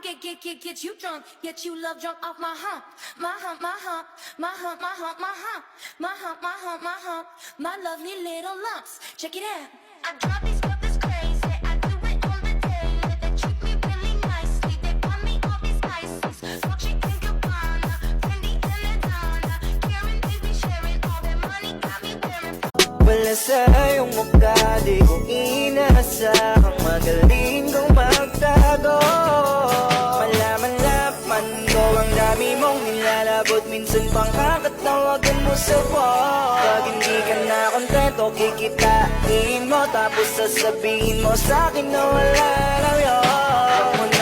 get you drunk, get you love drunk off my hump, my hump, my hump, my hump, my hump, my hump, my hump, my hump, my hump, my lovely little lumps. Check it out. I drive these brothers crazy. I do it on the daily. They treat me really nicely. They buy me all these ices. Dolce and Gabbana, Fendi and Adana. Karen, baby, sharing all their money. Got me wearing. Wala sa iyong mukha, di ko inasahang magaling kang magtago. Malaman ko ang dami mong nilalabot, minsan pang kakatawagan mo sa phone. Pag hindi ka na kontento, kikitain mo, tapos sasabihin mo sa'kin na wala na yun.